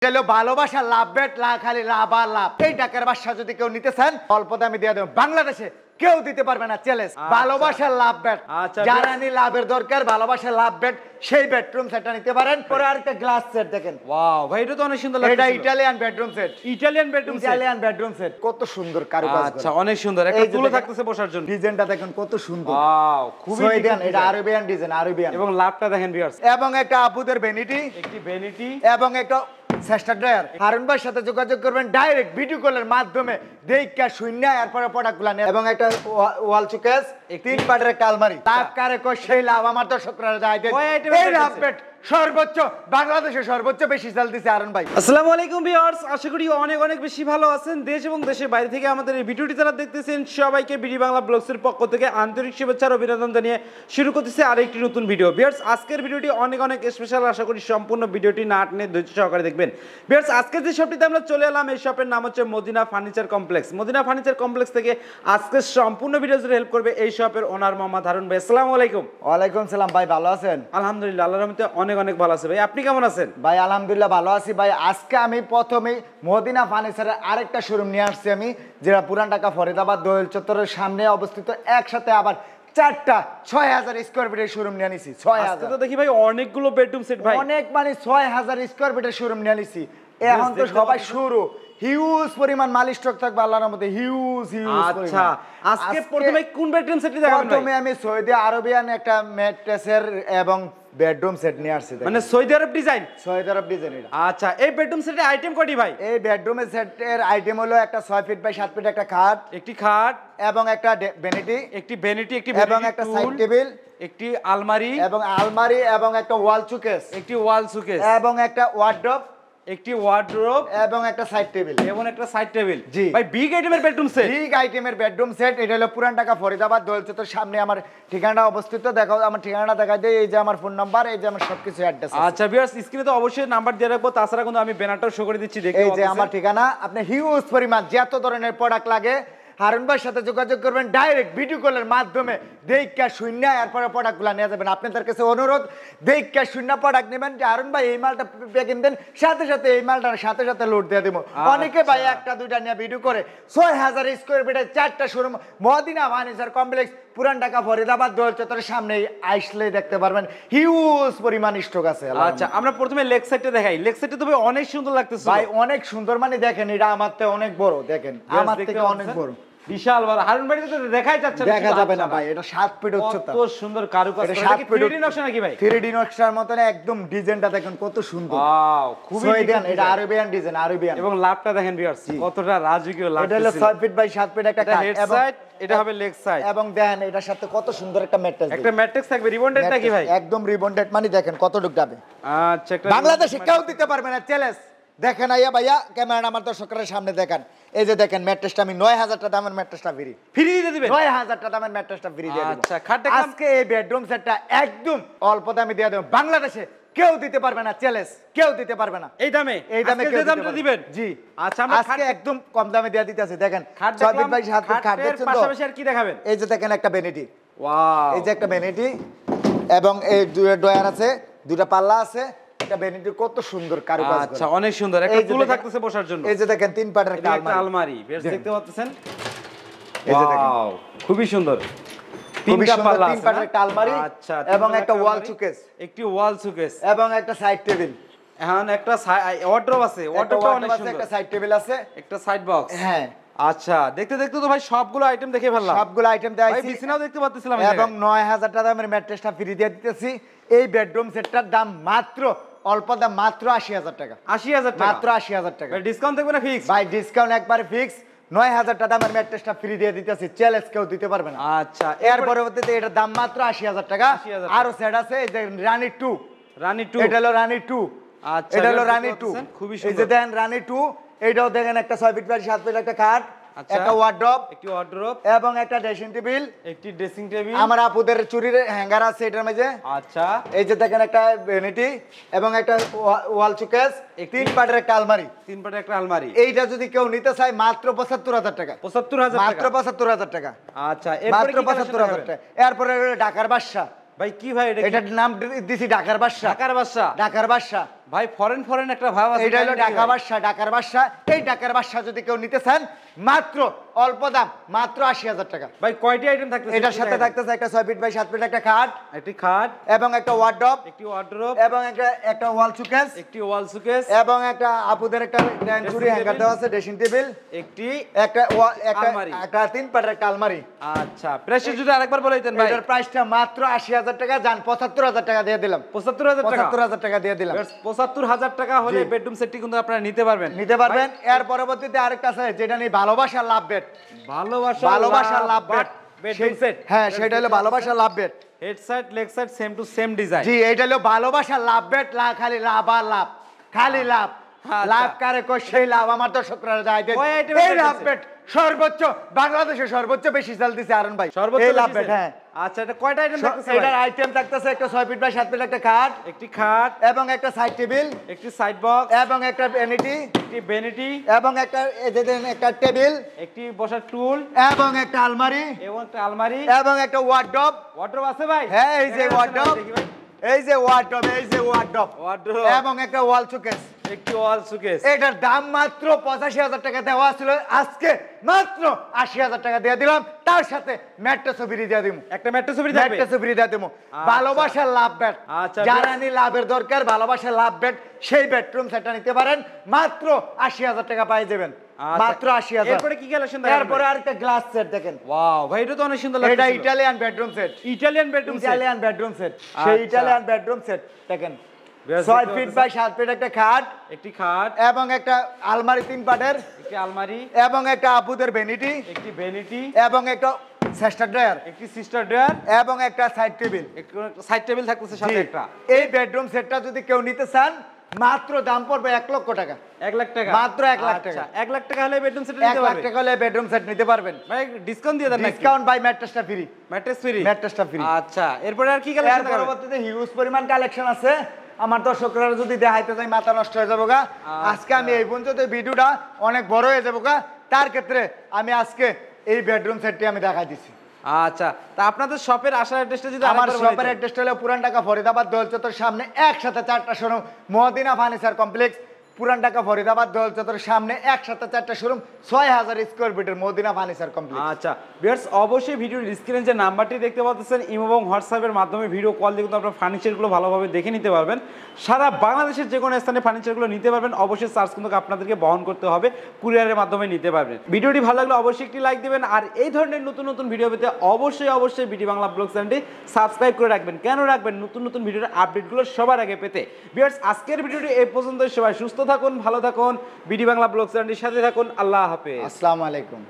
গেল ভালোবাসা লাভ বেট খালি লাভ আর লাভ। এই টাকার বাসা যদি কেউ নিতে চান অল্প দামে দিয়ে দেব। বাংলাদেশে কেউ দিতে পারবে না চ্যালেঞ্জ। ভালোবাসার লাভ বেট যারা নি লাভের দরকার ভালোবাসার লাভ বেট সেই বেডরুম সেটটা নিতে পারেন। পরে আরেকটা গ্লাস সেট দেখেন। ওয়াও ভাই এটা তো অনেক সুন্দর লাগছে। এটা Italian bedroom set. Italian bedroom set কত সুন্দর কারুকাজ। আচ্ছা অনেক সুন্দর। একটা তুলো থাকতেছে বসার জন্য। ডিজাইনটা দেখেন কত সুন্দর। ওয়াও খুবই সুইডেন এটা আরবিয়ান ডিজাইন আরবিয়ান। এবং লাভটা দেখেন ভিউয়ার্স। এবং একটা আপুদের ভ্যানিটি একটি ভ্যানিটি এবং একটা সেস্টার ড্রায়ার। হারুন ভাইয়ের সাথে যোগাযোগ করবেন ডাইরেক্ট ভিডিও কলের মাধ্যমে দেখা শূন্য এরপরে প্রোডাক্টগুলো নেন। এবং একটা ওয়াল শোকেস 3 পার্টের একটা আলমারি। লাভ কারে কই সেই লাভ আমার দর্শকরা যায় দেন। এই লাভ বেট সর্বোচ্চ বাংলাদেশে সর্বোচ্চ বেশি সেল দিছে হারুন ভাই। আসসালামু আলাইকুম ভিউয়ার্স, আশা করি অনেক অনেক বেশি ভালো আছেন। দেশ এবং দেশের বাইরে থেকে আমাদের এই ভিডিওটি যারা দেখতেছেন সবাইকে বিডি বাংলা ব্লগসের পক্ষ থেকে আন্তরিক শুভেচ্ছা ও অভিনন্দন জানিয়ে শুরু করতেছি আরেকটি নতুন ভিডিও। ভিউয়ার্স আজকের ভিডিওটি অনেক অনেক স্পেশাল। আশা করি সম্পূর্ণ ভিডিওটি না টেনে ধৈর্য সহকারে দেখবেন। ভিউয়ার্স আজকে যে শপটিতে আমরা চলে এলাম এই শপের নাম হচ্ছে Madina furniture complex. Madina furniture complex থেকে আজকে সম্পূর্ণ ভিডিও জুড়ে হেল্প করবে এই শপের ওনার মোহাম্মদ হারুন ভাই। আসসালামু আলাইকুম। ওয়ালাইকুম সালাম ভাই, ভালো আছেন? আলহামদুলিল্লাহ আল্লাহর রহমতে অনেক অনেক ভালো আছে। ভাই আপনি কেমন আছেন? ভাই আলহামদুলিল্লাহ ভালো আছি ভাই। আজকে আমি প্রথমেই মদিনা ফার্নিচারের আরেকটা শোরুম নিয়ে আসছি আমি, যেটা পুরান ঢাকা ফরিদাবাদ দোয়েল চত্বরের সামনে অবস্থিত। একসাথে আবার 4টা 6000 স্কয়ার ফিটের শোরুম নিয়ে নিছি। 6000 তো দেখি ভাই অনেকগুলো বেডরুম সেট ভাই, অনেক মানে 6000 স্কয়ার ফিটের শোরুম নিয়ে নিছি। এখন তো সবাই শুরু হিউজ পরিমাণ মাল স্টক থাকবে আল্লাহর মধ্যে, হিউজ আচ্ছা আজকে প্রথমে কোন বেডরুম সেটটি দেখাবেন ভাই? প্রথমে আমি সৌদি আরবিয়ান একটা ম্যাট্রেসের এবং বেডরুম সেট নিয়ে আসছি। মানে সৌদি আরব ডিজাইন? সৌদি আরব ডিজাইন এটা। আচ্ছা এই বেডরুম সেটের আইটেম কয়টি ভাই? এই বেডরুম সেটের আইটেম হলো একটা 6 ফিট বাই 7 ফিট একটা খাট, একটি খাট এবং একটা ভ্যানিটি, একটি ভ্যানিটি, একটি এবং একটা সাইড টেবিল, একটি আলমারি এবং একটা ওয়াল শোকেস, একটি ওয়াল শোকেস, এবং একটা ওয়ার্ডরোব, একটি ওয়ার্ডরোব, এবং একটা সাইড টেবিল, জি ভাই বিগ আইটেমের বেডরুম সেট। বিগ আইটেমের বেডরুম সেট। এটা হলো পুরান ঢাকা ফরিদাবাদ দোয়েল চত্বরের সামনে আমার ঠিকানা অবস্থিত। দেখাও আমার ঠিকানাটা দেখাই দেই। এই যে আমার ফোন নাম্বার, এই যে আমার সবকিছু অ্যাড্রেস। আচ্ছা ভিউয়ার্স স্ক্রিনে তো অবশ্যই নাম্বার দিয়ে রাখবো, তাছাড়া কিন্তু আমি ব্যানারটাও শো করে দিচ্ছি দেখতে। এই যে আমার ঠিকানা। আপনি হিউজ পরিমাণ যত ধরনের প্রোডাক্ট লাগে হারুন ভাইয়ের সাথে যোগাযোগ করবেন ডাইরেক্ট ভিডিও কলের মাধ্যমে। দেখা শূন্য এরপরে প্রোডাক্টগুলো নিয়ে যাবেন। আপনাদের কাছে অনুরোধ, দেখা শূন্য প্রোডাক্ট নেবেন যে হারুন ভাই এই মালটা প্যাকিং দেন, সাথে সাথে এই মালটার সাথে সাথে লোড দিয়ে দেবো। অনেকে ভাই একটা দুইটা নিয়ে ভিডিও করে। 6000 স্কয়ার ফিটের 4টা শোরুম মদিনা ফার্নিচার কমপ্লেক্স পুরান ঢাকা ফরিদাবাদ দোয়েল চত্বরের সামনে আসলে দেখতে পারবেন হিউজ পরিমাণ স্টক আছে। আচ্ছা আমরা প্রথমে লেগ সাইডে দেখাই। লেগ সাইডে তো ভাই অনেক সুন্দর লাগতেছে ভাই, অনেক সুন্দর। মানে দেখেন এটা আমার থেকে অনেক বড়, দেখেন আমার থেকে অনেক বড়, বিশাল বড়। হারুন ভাই তো দেখাই যাচ্ছে না, দেখা যাবে না ভাই। এটা 7 ফিট উচ্চতা, কত সুন্দর কারুকাজ। এটা 7 ফিট 3D নকশা নাকি ভাই? 3D নকশার মতন একদম। ডিজাইনটা দেখেন কত সুন্দর। ওয়াও খুবই সুইডেন এটা আরবিয়ান ডিজাইন আরবিয়ান। এবং লাভটা দেখেন ভিউয়ার্স কতটা রাজকীয় লাগছে। এটা হলো 6 ফিট বাই 7 ফিট একটা কাট, হেড সাইড, এটা হবে লেগ সাইড। এবং দেখেন এটার সাথে কত সুন্দর একটা ম্যাট্রেস। একটা ম্যাট্রিক্স থাকবে রিবন্ডেড নাকি ভাই? একদম রিবন্ডেড। মানে দেখেন কতটুক যাবে। আচ্ছা একটা বাংলাদেশে কেউ দিতে পারবে না চ্যালেঞ্জ। দেখেন আইয়া ভাইয়া ক্যামেরা আমার দর্শকদের সামনে দেখেন। এই যে দেখেন ম্যাট্রেসটা আমি 9000 টাকা দামের ম্যাট্রেসটা ফ্রি দিয়ে দিবেন। 9000 টাকা দামের ম্যাট্রেসটা ফ্রি দিয়ে দেব। আচ্ছা খাটটা আজকে এই বেডরুম সেটটা একদম অল্প দামে দিয়ে দেব। বাংলাদেশে কেউ দিতে পারবে না চ্যালেঞ্জ, কেউ দিতে পারবে না এই দামে। কেউ দামটা দিবেন? জি। আচ্ছা আমরা আজকে একদম কম দামে দিয়ে দিতেছি। দেখেন খাট 6 ফিট বাই 7 ফিট খাট দেখছেন তো? পাশাপাশি আর কি দেখাবেন? এই যে দেখেন একটা ভ্যানিটি। ওয়াও এই যে একটা ভ্যানিটি, এবং এই দুটো ডয়ার আছে, দুটো পাল্লা আছে। এটা ভ্যানিটি কত সুন্দর কারুকাজ। আচ্ছা অনেক সুন্দর। একটা তুলো থাকতেছে বসার জন্য। এই যে দেখেন 3 পার্টের একটা আলমারি। বেশ দেখতে পাচ্ছেন। এই যে দেখেন ওয়াও খুবই সুন্দর। তিনটা পাল্লা, 3 পার্টের একটা আলমারি, আচ্ছা এবং একটা ওয়াল শোকেস, একটি ওয়াল শোকেস, এবং একটা সাইড টেবিল। এখন একটা ওয়ার্ডরোব আছে। ওয়ার্ডরোবটা অনেক সুন্দর। একটা সাইড টেবিল আছে, একটা সাইড বক্স। হ্যাঁ। আচ্ছা দেখতে দেখতে তো ভাই সবগুলো আইটেম দেখে ফেললাম। সবগুলো আইটেম দেখাইছি। ভাই বিছানাও দেখতে পাচ্ছিলাম। এবং 9000 টাকা দামের ম্যাট্রেসটা ফ্রি দিয়ে দিতেছি। এই বেডরুম সেটটার দাম মাত্র অল্প দাম, মাত্র 80000 টাকা। 80000 টাকা? মাত্র 80000 টাকা। ভাই ডিসকাউন্ট থাকবে না ফিক্স? ভাই ডিসকাউন্ট একবারে ফিক্স। 9000 টাকা দামের ম্যাট্রেসটা ফ্রি দিয়ে দিতেছি। চ্যালেঞ্জ কেউ দিতে পারবে না। আচ্ছা এর পরবর্তীতে এটার দাম মাত্র 80000 টাকা। আরো সেট আছে, এই যে রানী 2। এটা হলো রানী 2। আচ্ছা এটা হলো রানী 2। খুবই এই সুন্দর। যে দেখেন রানী 2। এটাও দেখেন একটা 6 ফিট বাই 7 ফিট একটা খাট, একটা ওয়ার্ডরোব, একটি ওয়ার্ডরোব, এবং একটা ড্রেসিং টেবিল, একটি ড্রেসিং টেবিল। আমার আপুদের চুরির হ্যাঙ্গার আছে এটার মধ্যে। আচ্ছা এই যে দেখেন একটা ভ্যানিটি, এবং একটা ওয়াল শোকেস, 3 পার্টের একটা আলমারি। 3 পার্টের একটা আলমারি। এইটা যদি কেউ নিতে চায় মাত্র 75000 টাকা। 75000 টাকা? মাত্র 75000 টাকা। আচ্ছা মাত্র 75000 টাকা। এরপরে ঢাকার বাদশা। ভাই কি ভাই এটার নাম দিছি ঢাকার বাদশা। ঢাকার বাদশা? ঢাকার বাদশা। ভাই ফরেন একটা ভাব আছে। এটা হলো ঢাকা বাদশা, ঢাকার বাদশা। এই ঢাকার বাদশা যদি কেউ নিতে চান মাত্র অল্প দাম, মাত্র 80,000 টাকা। ভাই কয়টি আইটেম থাকতেছে? এটার সাথে থাকতেছে একটা 6 ফিট বাই 7 ফিট একটা খাট, একটি খাট এবং একটা ওয়ার্ডরোব, এবং একটা ওয়াল সুকেস, একটি ওয়াল সুকেস, এবং একটা আপুদের একটা চুরি হ্যাঙ্গার দেওয়া আছে, ড্রেসিং টেবিল, একটা 3 পাটের একটা আলমারি। আচ্ছা, প্রাইস যদি আরেকবার বলে দিতেন ভাই। এটার প্রাইসটা মাত্র 80,000 টাকা, জান 75,000 টাকা দিয়ে দিলাম। 75,000 টাকা দিয়ে দিলাম। 75,000 টাকা হলে বেডরুম সেটটি কিন্তু আপনারা নিতে পারবেন। এর পরবর্তীতে আরেকটা আছে যেটা নিয়ে ভালোবাসার লাভ বেড। ভালোবাসার লাভ বেড বেডরুম সেট। হ্যাঁ, সেটা হলো ভালোবাসার love bed. Head side leg side same to same design. জি, এটা হলো ভালোবাসার লাভ বেড। খালি লাভ আর লাভ, খালি লাভ। লাভ কারে কই সেই লাভ আমার দর্শকরা যায় দেন। এই লাভ বেড সর্বোচ্চ বাংলাদেশে সর্বোচ্চ বেশি সেল দিছে আরন ভাই। এই লাভ বেড। হ্যাঁ, আচ্ছা, এটা কয়টা আইটেম থাকতেছে? এটার আইটেম থাকতেছে একটা 6 ফিট বাই 7 ফিট একটা খাট, একটি খাট, এবং একটা সাইড টেবিল, একটি সাইড বক্স, এবং একটা ভ্যানিটি, এবং একটা টেবিল, একটি বসার টুল, এবং একটা আলমারি, এবং একটা ওয়ার্ডরোব। আছে ভাই? হ্যাঁ, এই যে ওয়ার্ডরোব, এবং একটা ওয়াল শোকেস। একটি ওয়াল শোকেস। এটার দাম মাত্র 85,000 টাকা দেওয়া ছিল, আজকে মাত্র 80,000 টাকা দিয়ে দিলাম। তার সাথে ম্যাট্রেসও ফ্রি দিয়ে দিব। একটা ম্যাট্রেসও ফ্রি থাকবে? ম্যাট্রেসও ফ্রি দিয়ে দেব। ভালোবাসার লাভ বেড। যারা নি লাভের দরকার, ভালোবাসার লাভ বেড, সেই বেডরুম সেটটা নিতে পারেন। মাত্র 80,000 টাকা পেয়ে যাবেন। মাত্র 80,000। এরপরে কি কালেকশন দেখেন? এরপরে আরেকটা গ্লাস সেট দেখেন। ওয়াও ভাই, এটা তো অনেক সুন্দর লাগছে। এটা ইটালিয়ান বেডরুম সেট। সেই ইটালিয়ান বেডরুম সেট দেখেন। 6 ফিট বাই 7 ফিট একটা খাট, একটি খাট, এবং একটা আলমারি 3 পাটের, একটি আলমারি, এবং একটা আপুদের ভ্যানিটি, একটি ভ্যানিটি, এবং একটা সিস্টার ড্রয়ার, একটি সিস্টার ড্রয়ার, এবং একটা সাইড টেবিল। সাইড টেবিল থাকতেছে সাথে একটা। এই বেডরুম সেটটা যদি কেউ নিতে চান মাত্র দাম পড়বে 1 লক্ষ টাকা। 1 লাখ টাকা? মাত্র 1 লাখ টাকা। 1 লাখ টাকা হলে বেডরুম সেট নিতে পারবেন। 1 লাখ টাকা হলে বেডরুম সেট নিতে পারবেন। ভাই ডিসকাউন্ট দিয়ে দেন নাকি? ডিসকাউন্ট বাই ম্যাট্রেসটা ফ্রি। ম্যাট্রেসটা ফ্রি। আচ্ছা, এরপরে আর কি কালেকশন আছে? পরবর্তীতে হিউজ পরিমাণ কালেকশন আছে। আমার দর্শকরা যদি দেখাইতে যাই মাথা নষ্ট হয়ে যাবো গা। আজকে আমি এই পর্যন্ত ভিডিওটা অনেক বড় হয়ে যাবো গা। তার ক্ষেত্রে আমি আজকে এই বেডরুম সেটটি আমি দেখাই দিছি। আচ্ছা, তা আপনাদের শপের আসার অ্যাড্রেসটা যদি আমার শপের অ্যাড্রেসটা হলো পুরান ঢাকা ফরিদাবাদ দোল চত্বরের সামনে একসাথে 4টা শোরুম। মদিনা ফার্নিচার কমপ্লেক্স, পুরান ঢাকা ফরিদাবাদ দোল চত্বরের সামনে একসাথে 4টা শোরুম, 6000 স্কয়ার ফিটের মদিনা ফার্নিচার কমপ্লেক্স। আচ্ছা ভিউয়ার্স, অবশ্যই ভিডিওর স্ক্রিনে যে নাম্বারটি দেখতে পাচ্ছেন ইমো এবং হোয়াটসঅ্যাপের মাধ্যমে ভিডিও কল দিয়ে কিন্তু আপনারা ফার্নিচারগুলো ভালোভাবে দেখে নিতে পারবেন। সারা বাংলাদেশের যে কোনো স্থানে ফার্নিচারগুলো নিতে পারবেন। অবশ্যই চার্জ কিন্তু আপনাদেরকে বহন করতে হবে, কুরিয়ারের মাধ্যমে নিতে পারবেন। ভিডিওটি ভালো লাগলে অবশ্যই একটি লাইক দিবেন, আর এই ধরনের নতুন নতুন ভিডিও পেতে অবশ্যই বিডি বাংলা ব্লগ চ্যানেলটি সাবস্ক্রাইব করে রাখবেন। কেন রাখবেন? নতুন ভিডিওর আপডেটগুলো সবার আগে পেতে। ভিউয়ার্স, আজকের ভিডিওটি এই পর্যন্ত। সবাই সুস্থ থাকুন, ভালো থাকুন, বিডি বাংলা ব্লগ চ্যানেলটির সাথে থাকুন। আল্লাহ হাফেজ। আসসালামু আলাইকুম।